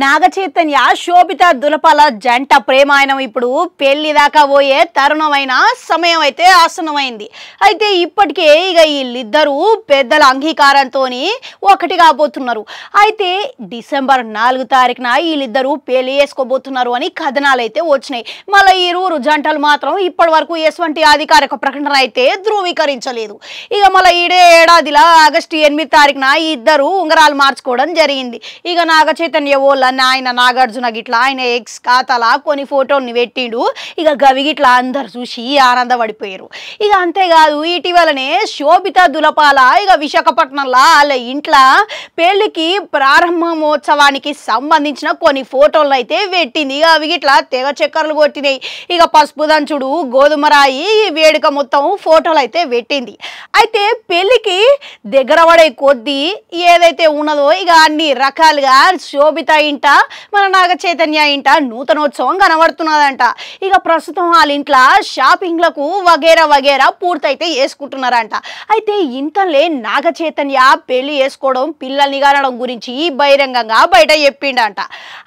నాగచైతన్య శోభిత దులపాల జంట ప్రేమాయణం ఇప్పుడు పెళ్లి దాకా పోయే తరుణమైన సమయం అయితే ఆసన్నమైంది. అయితే ఇప్పటికే ఇక వీళ్ళిద్దరూ పెద్దల అంగీకారంతో ఒకటి కాబోతున్నారు. అయితే డిసెంబర్ 4 తారీఖున వీళ్ళిద్దరూ పెళ్లి చేసుకోబోతున్నారు అని కథనాలు అయితే వచ్చినాయి. మళ్ళీ ఈ ఇరువురు జంటలు మాత్రం ఇప్పటి వరకు ఎటువంటి అధికారిక ప్రకటన అయితే ధృవీకరించలేదు. ఇక మళ్ళీ ఈడే ఏడాదిలో ఆగస్టు 8 తారీఖున ఈ ఇద్దరు ఉంగరాలు మార్చుకోవడం జరిగింది. ఇక నాగచైతన్య ఆయన నాగార్జున గిట్లా ఆయన ఎక్స్ ఖాతాలా కొన్ని ఫోటోల్ని పెట్టిండు. ఇక గవి గిట్లా అందరు చూసి ఆనందపడిపోయారు. ఇక అంతేకాదు ఇటీవలనే శోభిత దులపాల ఇక విశాఖపట్నంలో వాళ్ళ ఇంట్లో పెళ్లికి ప్రారంభోత్సవానికి సంబంధించిన కొన్ని ఫోటోలు అయితే పెట్టింది. ఇక అవి గిట్లా తెగ చక్కర్లు కొట్టినాయి. ఇక పసుపు దంచుడు గోధుమ రాయి ఈ వేడుక మొత్తం ఫోటోలు అయితే పెట్టింది. అయితే పెళ్లికి దగ్గర పడే కొద్దీ ఏదైతే ఉన్నదో ఇక అన్ని రకాలుగా శోభిత ఇంట మన నాగ చైతన్య ఇంట నూతనోత్సవం కనబడుతున్నదంట. ఇక ప్రస్తుతం వాళ్ళ ఇంట్లో షాపింగ్లకు వగేరా పూర్తయితే చేసుకుంటున్నారంట. అయితే ఇంతలే నాగ చైతన్య పెళ్లి చేసుకోవడం పిల్లల్ని కనడం గురించి బహిరంగంగా బయట చెప్పిండంట.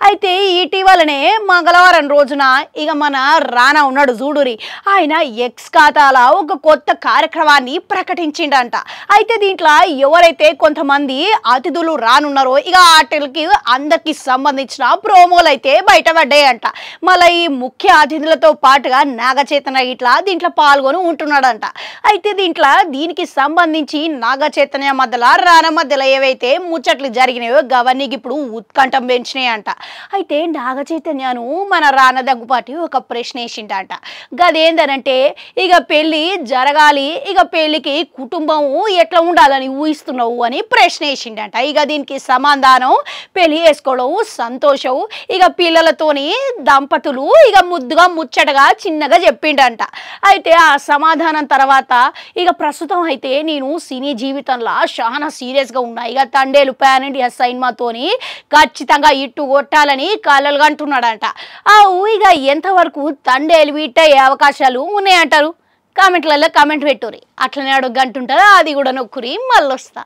అయితే ఇటీవలనే మంగళవారం రోజున ఇక మన రానా ఉన్నాడు చూడురి, ఆయన ఎక్స్ ఖాతాలో ఒక కొత్త కార్యక్రమాన్ని ప్రకటించిండంట. అయితే దీంట్లో ఎవరైతే కొంతమంది అతిథులు రానున్నారో ఇక వాటికి అందరికి సంబంధించిన ప్రోమోలు అయితే బయటపడ్డాయంట. మళ్ళీ ఈ ముఖ్య అతిథులతో పాటుగా నాగ చైతన్య ఇట్లా దీంట్లో పాల్గొని ఉంటున్నాడంట. అయితే దీనికి సంబంధించి నాగ చైతన్య మధ్యలో రానా మధ్యలో ఏవైతే ముచ్చట్లు జరిగినాయో గవర్నీకి ఇప్పుడు ఉత్కంఠం పెంచినాయంట. అయితే నాగ చైతన్యను మన రానా దగ్గుపాటి ఒక ప్రశ్న వేసిండట. గదేందనంటే ఇక పెళ్లి జరగాలి, ఇక పెళ్లికి కుటుంబం ఎట్లా ఉండాలని ఊహిస్తున్నావు అని ప్రశ్న వేసిండట. ఇక దీనికి సమాధానం పెళ్లి చేసుకోవడం సంతోషం, ఇక పిల్లలతోని దంపతులు ఇక ముద్దుగా ముచ్చటగా చిన్నగా చెప్పిండంట. అయితే ఆ సమాధానం తర్వాత ఇక ప్రస్తుతం అయితే నేను సినీ జీవితంలో చాలా సీరియస్గా ఉన్నా, ఇక తండేలు పాన్ ఇండియా సినిమాతోని ఖచ్చితంగా ఇట్టు కొట్టాలని కలలు అంటున్నాడంట. ఇక ఎంతవరకు తండేలు వీటే అవకాశాలు ఉన్నాయంటారు? కామెంట్లలో కామెంట్ పెట్టుర్రి. అట్లనే అడుగు గంటుంటారా, అది కూడా నొక్కురి, మళ్ళీ వస్తా.